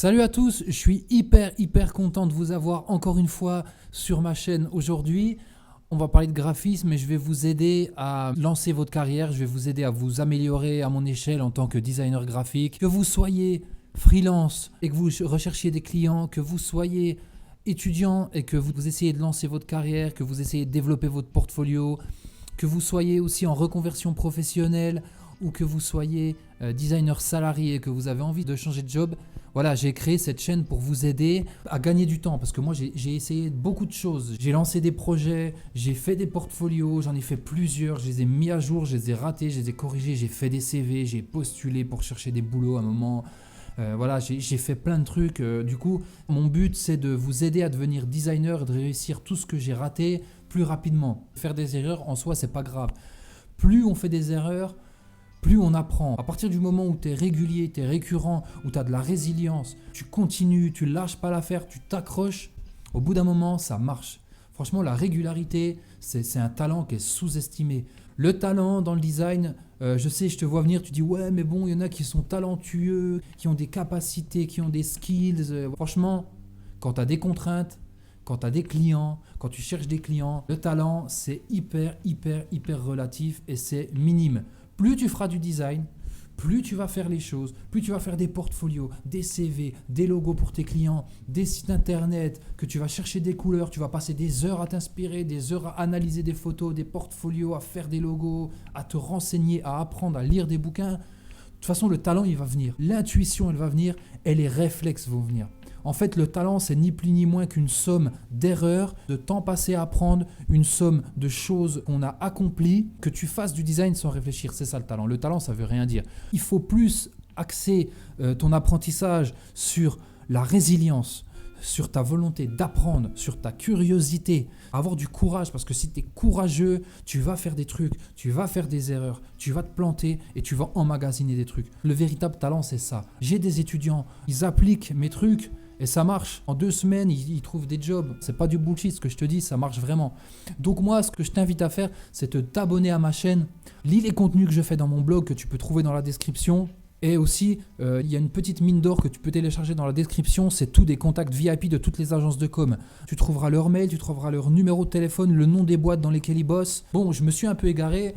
Salut à tous, je suis hyper content de vous avoir encore une fois sur ma chaîne aujourd'hui. On va parler de graphisme et je vais vous aider à lancer votre carrière, je vais vous aider à vous améliorer à mon échelle en tant que designer graphique. Que vous soyez freelance et que vous recherchiez des clients, que vous soyez étudiant et que vous essayez de lancer votre carrière, que vous essayez de développer votre portfolio, que vous soyez aussi en reconversion professionnelle ou que vous soyez designer salarié et que vous avez envie de changer de job. Voilà, j'ai créé cette chaîne pour vous aider à gagner du temps parce que moi j'ai essayé beaucoup de choses. J'ai lancé des projets, j'ai fait des portfolios, j'en ai fait plusieurs, je les ai mis à jour, je les ai ratés, je les ai corrigés, j'ai fait des CV, j'ai postulé pour chercher des boulots à un moment. Voilà, j'ai fait plein de trucs. Du coup, mon but c'est de vous aider à devenir designer et de réussir tout ce que j'ai raté plus rapidement. Faire des erreurs en soi, c'est pas grave. Plus on fait des erreurs, plus on apprend. À partir du moment où tu es régulier, tu es récurrent, où tu as de la résilience, tu continues, tu lâches pas l'affaire, tu t'accroches, au bout d'un moment, ça marche. Franchement, la régularité, c'est un talent qui est sous-estimé. Le talent dans le design, je sais, je te vois venir, tu dis ouais, mais bon, il y en a qui sont talentueux, qui ont des capacités, qui ont des skills. Franchement, quand tu as des contraintes, quand tu as des clients, quand tu cherches des clients, le talent, c'est hyper relatif et c'est minime. Plus tu feras du design, plus tu vas faire les choses, plus tu vas faire des portfolios, des CV, des logos pour tes clients, des sites internet, que tu vas chercher des couleurs, tu vas passer des heures à t'inspirer, des heures à analyser des photos, des portfolios, à faire des logos, à te renseigner, à apprendre, à lire des bouquins. De toute façon, le talent, il va venir. L'intuition, elle va venir et les réflexes vont venir. En fait, le talent, c'est ni plus ni moins qu'une somme d'erreurs, de temps passé à apprendre, une somme de choses qu'on a accomplies, que tu fasses du design sans réfléchir. C'est ça le talent. Le talent, ça veut rien dire. Il faut plus axer ton apprentissage sur la résilience, sur ta volonté d'apprendre, sur ta curiosité, avoir du courage parce que si tu es courageux, tu vas faire des trucs, tu vas faire des erreurs, tu vas te planter et tu vas emmagasiner des trucs. Le véritable talent, c'est ça. J'ai des étudiants, ils appliquent mes trucs et ça marche. En 2 semaines, ils trouvent des jobs. C'est pas du bullshit ce que je te dis, ça marche vraiment. Donc moi, ce que je t'invite à faire, c'est de t'abonner à ma chaîne. Lis les contenus que je fais dans mon blog que tu peux trouver dans la description. Et aussi, il y a une petite mine d'or que tu peux télécharger dans la description. C'est tous des contacts VIP de toutes les agences de com. Tu trouveras leur mail, tu trouveras leur numéro de téléphone, le nom des boîtes dans lesquelles ils bossent. Bon, je me suis un peu égaré.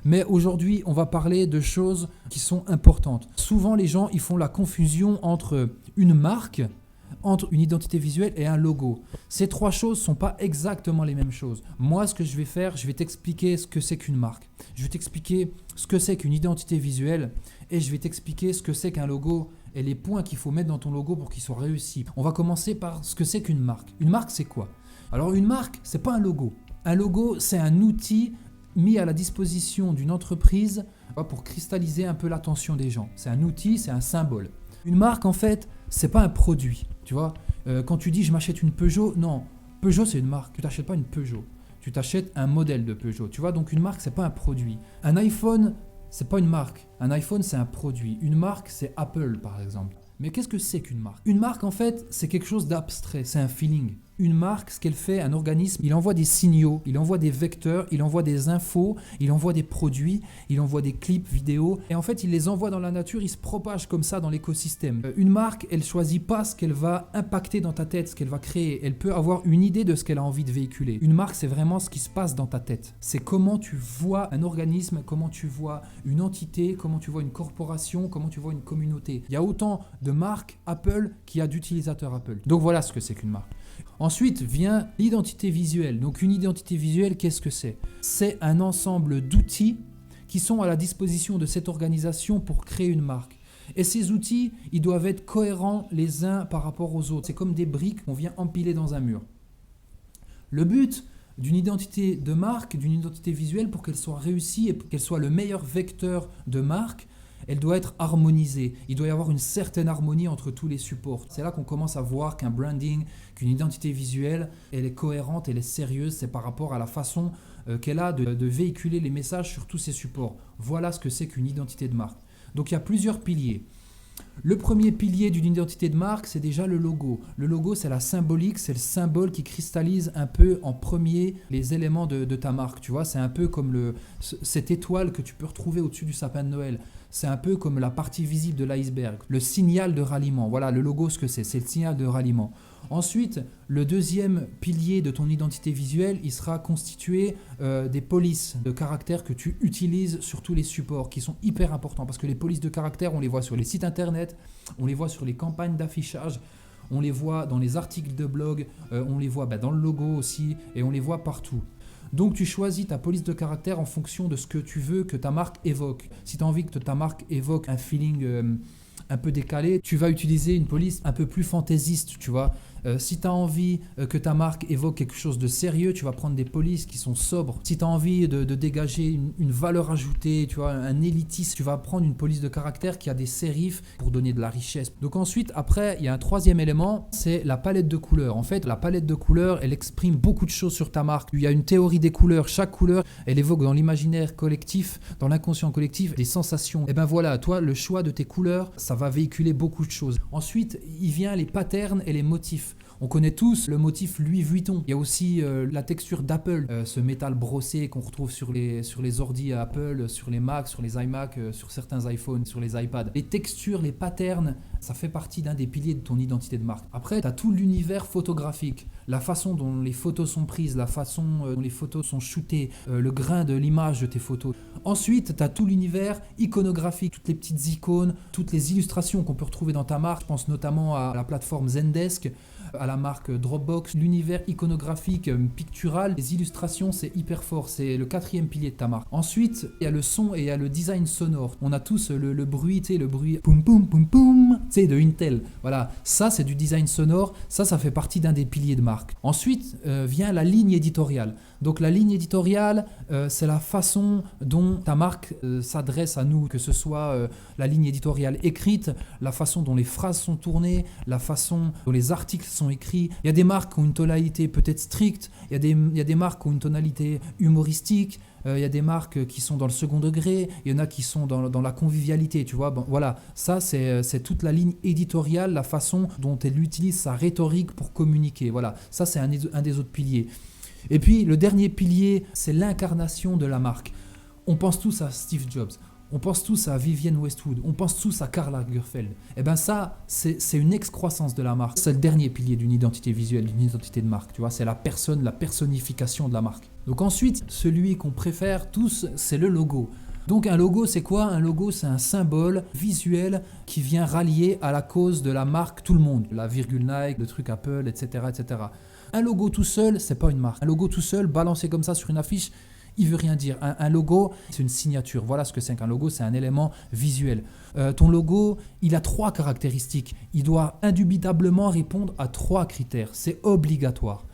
Mais aujourd'hui, on va parler de choses qui sont importantes. Souvent, les gens ils font la confusion entre une marque, entre une identité visuelle et un logo. Ces 3 choses ne sont pas exactement les mêmes choses. Moi, ce que je vais faire, je vais t'expliquer ce que c'est qu'une marque. Je vais t'expliquer ce que c'est qu'une identité visuelle et je vais t'expliquer ce que c'est qu'un logo et les points qu'il faut mettre dans ton logo pour qu'il soit réussi. On va commencer par ce que c'est qu'une marque. Une marque, c'est quoi? Alors, une marque, ce n'est pas un logo. Un logo, c'est un outil mis à la disposition d'une entreprise pour cristalliser un peu l'attention des gens. C'est un outil, c'est un symbole. Une marque, en fait, c'est pas un produit. Tu vois, quand tu dis je m'achète une Peugeot, non, Peugeot c'est une marque. Tu t'achètes pas une Peugeot, tu t'achètes un modèle de Peugeot. Tu vois, donc une marque c'est pas un produit. Un iPhone c'est pas une marque. Un iPhone c'est un produit. Une marque c'est Apple par exemple. Mais qu'est-ce que c'est qu'une marque? Une marque en fait c'est quelque chose d'abstrait, c'est un feeling. Une marque, ce qu'elle fait, un organisme, il envoie des signaux, il envoie des vecteurs, il envoie des infos, il envoie des produits, il envoie des clips, vidéos. Et en fait, il les envoie dans la nature, il se propage comme ça dans l'écosystème. Une marque, elle ne choisit pas ce qu'elle va impacter dans ta tête, ce qu'elle va créer. Elle peut avoir une idée de ce qu'elle a envie de véhiculer. Une marque, c'est vraiment ce qui se passe dans ta tête. C'est comment tu vois un organisme, comment tu vois une entité, comment tu vois une corporation, comment tu vois une communauté. Il y a autant de marques Apple qu'il y a d'utilisateurs Apple. Donc voilà ce que c'est qu'une marque. Ensuite vient l'identité visuelle. Donc une identité visuelle, qu'est-ce que c'est? C'est un ensemble d'outils qui sont à la disposition de cette organisation pour créer une marque. Et ces outils, ils doivent être cohérents les uns par rapport aux autres. C'est comme des briques qu'on vient empiler dans un mur. Le but d'une identité de marque, d'une identité visuelle, pour qu'elle soit réussie et pour qu'elle soit le meilleur vecteur de marque, elle doit être harmonisée. Il doit y avoir une certaine harmonie entre tous les supports. C'est là qu'on commence à voir qu'un branding, qu'une identité visuelle, elle est cohérente, elle est sérieuse. C'est par rapport à la façon qu'elle a de véhiculer les messages sur tous ces supports. Voilà ce que c'est qu'une identité de marque. Donc il y a plusieurs piliers. Le premier pilier d'une identité de marque, c'est déjà le logo. Le logo, c'est la symbolique, c'est le symbole qui cristallise un peu en premier les éléments de ta marque. Tu vois, c'est un peu comme cette étoile que tu peux retrouver au-dessus du sapin de Noël. c'est un peu comme la partie visible de l'iceberg, le signal de ralliement. Voilà, le logo, ce que c'est le signal de ralliement. Ensuite, le deuxième pilier de ton identité visuelle, il sera constitué des polices de caractère que tu utilises sur tous les supports, qui sont hyper importants, parce que les polices de caractère, on les voit sur les sites internet, on les voit sur les campagnes d'affichage, on les voit dans les articles de blog, on les voit dans le logo aussi, et on les voit partout. Donc tu choisis ta police de caractère en fonction de ce que tu veux que ta marque évoque. Si tu as envie que ta marque évoque un feeling un peu décalé, tu vas utiliser une police un peu plus fantaisiste, tu vois. Si tu as envie que ta marque évoque quelque chose de sérieux, tu vas prendre des polices qui sont sobres. Si tu as envie de dégager une valeur ajoutée, tu vois, un élitisme, tu vas prendre une police de caractère qui a des sérifs pour donner de la richesse. Donc ensuite, après, il y a un troisième élément, c'est la palette de couleurs. En fait, la palette de couleurs, elle exprime beaucoup de choses sur ta marque. Il y a une théorie des couleurs. Chaque couleur, elle évoque dans l'imaginaire collectif, dans l'inconscient collectif, des sensations. Et ben voilà, toi, le choix de tes couleurs, ça va véhiculer beaucoup de choses. Ensuite, il vient les patterns et les motifs. On connaît tous le motif Louis Vuitton. Il y a aussi la texture d'Apple, ce métal brossé qu'on retrouve sur les ordi Apple, sur les Mac, sur les iMac, sur certains iPhones, sur les iPads. Les textures, les patterns, ça fait partie d'un des piliers de ton identité de marque. Après, tu as tout l'univers photographique, la façon dont les photos sont prises, la façon dont les photos sont shootées, le grain de l'image de tes photos. Ensuite, tu as tout l'univers iconographique, toutes les petites icônes, toutes les illustrations qu'on peut retrouver dans ta marque. Je pense notamment à la plateforme Zendesk, à la marque Dropbox. L'univers iconographique, pictural, les illustrations, c'est hyper fort. C'est le quatrième pilier de ta marque. Ensuite, il y a le son et il y a le design sonore. On a tous le bruit, tu sais, le bruit poum poum poum poum, tu sais, de Intel. Voilà, ça c'est du design sonore. Ça fait partie d'un des piliers de marque. Ensuite, vient la ligne éditoriale. Donc la ligne éditoriale, c'est la façon dont ta marque s'adresse à nous, que ce soit la ligne éditoriale écrite, la façon dont les phrases sont tournées, la façon dont les articles sont écrits. Il y a des marques qui ont une tonalité peut-être stricte, il y a des marques qui ont une tonalité humoristique, il y a des marques qui sont dans le second degré, il y en a qui sont dans la convivialité, tu vois. Bon, voilà, ça c'est toute la ligne éditoriale, la façon dont elle utilise sa rhétorique pour communiquer. Voilà, ça c'est un des autres piliers. Et puis le dernier pilier, c'est l'incarnation de la marque. On pense tous à Steve Jobs, on pense tous à Vivienne Westwood, on pense tous à Karl Lagerfeld. Et bien ça, c'est une excroissance de la marque. C'est le dernier pilier d'une identité visuelle, d'une identité de marque. Tu vois, c'est la personne, la personnification de la marque. Donc ensuite, celui qu'on préfère tous, c'est le logo. Donc un logo, c'est quoi ? Un logo, c'est un symbole visuel qui vient rallier à la cause de la marque tout le monde. La virgule Nike, le truc Apple, etc., etc. Un logo tout seul, c'est pas une marque. Un logo tout seul, balancé comme ça sur une affiche, il veut rien dire. Un logo, c'est une signature. Voilà ce que c'est qu'un logo, c'est un élément visuel. Ton logo, il a 3 caractéristiques. Il doit indubitablement répondre à 3 critères. C'est obligatoire.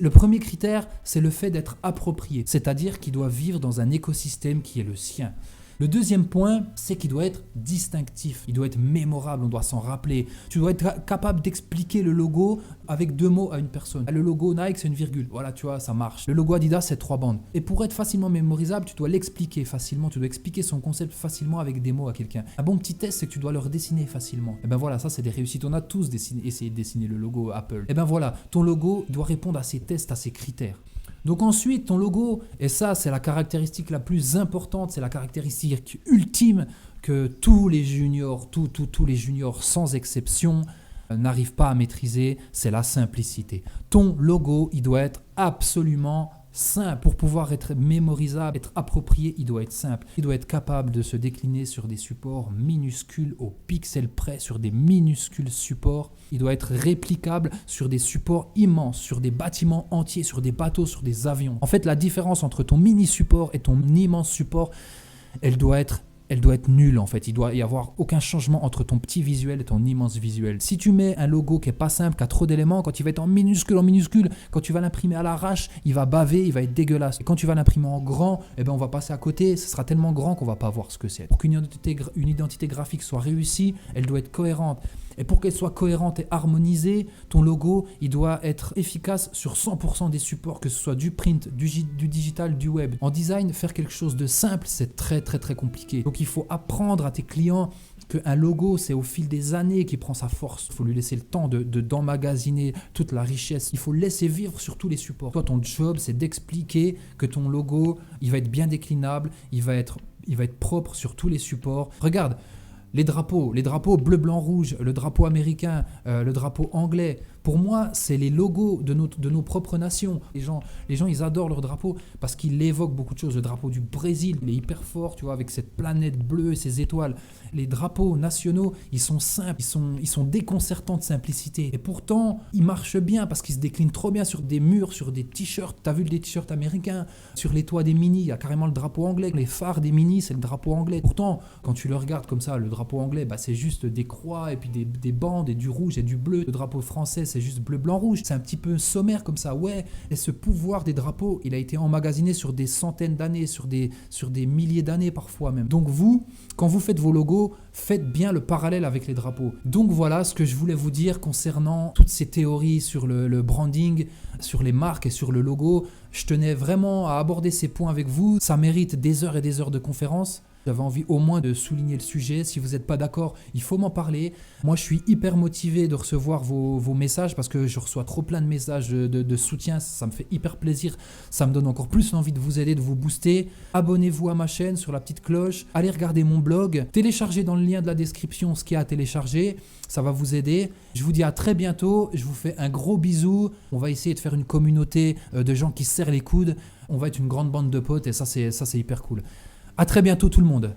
Le premier critère, c'est le fait d'être approprié, c'est-à-dire qu'il doit vivre dans un écosystème qui est le sien. Le deuxième point, c'est qu'il doit être distinctif, il doit être mémorable, on doit s'en rappeler. Tu dois être capable d'expliquer le logo avec 2 mots à une personne. Le logo Nike, c'est une virgule, voilà, tu vois, ça marche. Le logo Adidas, c'est 3 bandes. Et pour être facilement mémorisable, tu dois l'expliquer facilement, tu dois expliquer son concept facilement avec des mots à quelqu'un. Un bon petit test, c'est que tu dois le redessiner facilement. Et ben voilà, ça c'est des réussites. On a tous essayé de dessiner le logo Apple. Et ben voilà, ton logo doit répondre à ces tests, à ces critères. Donc ensuite, ton logo, et ça c'est la caractéristique la plus importante, c'est la caractéristique ultime que tous les juniors, tous les juniors sans exception n'arrivent pas à maîtriser, c'est la simplicité. Ton logo, il doit être absolument simple. Pour pouvoir être mémorisable, être approprié, il doit être simple. Il doit être capable de se décliner sur des supports minuscules au pixel près, sur des minuscules supports. Il doit être réplicable sur des supports immenses, sur des bâtiments entiers, sur des bateaux, sur des avions. En fait, la différence entre ton mini support et ton immense support, elle doit être nulle en fait. Il doit y avoir aucun changement entre ton petit visuel et ton immense visuel. Si tu mets un logo qui est pas simple, qui a trop d'éléments, quand il va être en minuscule, quand tu vas l'imprimer à l'arrache, il va baver, il va être dégueulasse. Et quand tu vas l'imprimer en grand, eh ben on va passer à côté, ce sera tellement grand qu'on va pas voir ce que c'est. Pour qu'une identité graphique soit réussie, elle doit être cohérente. Et pour qu'elle soit cohérente et harmonisée, ton logo, il doit être efficace sur 100% des supports, que ce soit du print, du digital, du web. En design, faire quelque chose de simple, c'est très très très compliqué. Donc il faut apprendre à tes clients qu'un logo, c'est au fil des années qu'il prend sa force. Il faut lui laisser le temps d'emmagasiner toute la richesse. Il faut le laisser vivre sur tous les supports. Toi, ton job, c'est d'expliquer que ton logo, il va être bien déclinable, il va être il va être propre sur tous les supports. Regarde, les drapeaux bleu, blanc, rouge, le drapeau américain, le drapeau anglais. Pour moi, c'est les logos de nos propres nations. Les gens, ils adorent leur drapeau parce qu'il évoque beaucoup de choses. Le drapeau du Brésil, il est hyper fort, tu vois, avec cette planète bleue et ces étoiles. Les drapeaux nationaux, ils sont simples, ils sont déconcertants de simplicité. Et pourtant, ils marchent bien parce qu'ils se déclinent trop bien sur des murs, sur des t-shirts. T'as vu des t-shirts américains? Sur les toits des Mini, il y a carrément le drapeau anglais. Les phares des Mini, c'est le drapeau anglais. Pourtant, quand tu le regardes comme ça, le drapeau anglais, bah, c'est juste des croix et puis des bandes et du rouge et du bleu. Le drapeau français, c'est juste bleu, blanc, rouge. C'est un petit peu sommaire comme ça, ouais. Et ce pouvoir des drapeaux, il a été emmagasiné sur des centaines d'années, sur des milliers d'années parfois même. Donc vous, quand vous faites vos logos, faites bien le parallèle avec les drapeaux. Donc voilà ce que je voulais vous dire concernant toutes ces théories sur le branding, sur les marques et sur le logo. Je tenais vraiment à aborder ces points avec vous. Ça mérite des heures et des heures de conférence. J'avais envie au moins de souligner le sujet. Si vous n'êtes pas d'accord, il faut m'en parler. Moi, je suis hyper motivé de recevoir vos messages parce que je reçois trop plein de messages de soutien. Ça me fait hyper plaisir. Ça me donne encore plus l'envie de vous aider, de vous booster. Abonnez-vous à ma chaîne sur la petite cloche. Allez regarder mon blog. Téléchargez dans le lien de la description ce qu'il y a à télécharger. Ça va vous aider. Je vous dis à très bientôt. Je vous fais un gros bisou. On va essayer de faire une communauté de gens qui se serrent les coudes. On va être une grande bande de potes et ça, c'est hyper cool. À très bientôt tout le monde.